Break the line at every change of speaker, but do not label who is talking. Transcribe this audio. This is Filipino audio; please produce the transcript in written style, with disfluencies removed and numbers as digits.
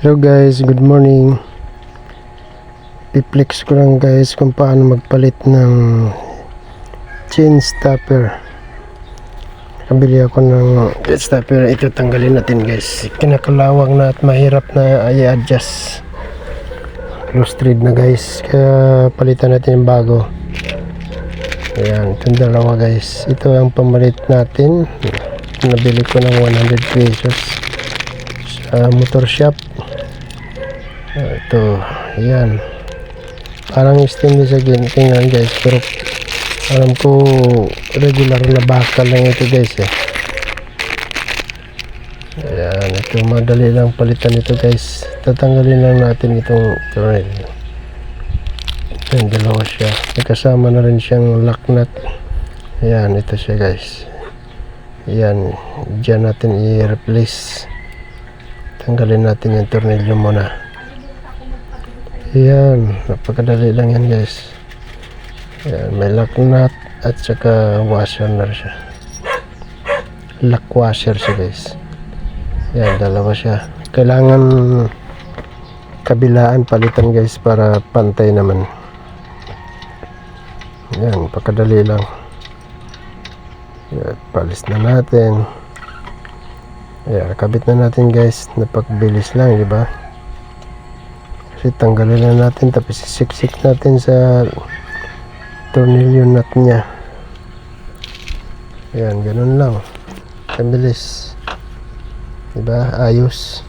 Hello guys, good morning. I-flex ko lang guys kung paano magpalit ng chain stopper. Nakabili ako ng chain stopper. Ito tanggalin natin guys. Kinakalawang na at mahirap na i-adjust. Loose thread na guys. Kaya palitan natin yung bago. Ayan, itong dalawa guys. Ito ang pamalit natin. Nabili ko ng 100 pesos sa motor shop. Ito, ayan, parang stainless again, tingnan guys, pero alam ko regular na bakal lang ito guys Ayan, ito madali lang palitan ito guys. Tatanggalin lang natin itong tornil. Ayan, dalawa siya, may kasama na rin siyang lock nut. Ayan, ito siya guys. Ayan, dyan natin i-replace. Tanggalin natin yung tornilyo muna. Ayan, napakadali lang yan guys. Ayan, may lock nut at saka washer na siya. Lock washer siya guys. Ayan, dalawa siya. Kailangan kabilaan palitan guys para pantay naman. Ayan, napakadali lang. Ayan, palis na natin. Ayan, kabit na natin guys. Napakbilis lang, di ba? Kasi tanggalin na natin, tapos isiksik natin sa tornilyo nut nya. Ayan, ganun lang, kabilis, diba? Ayos.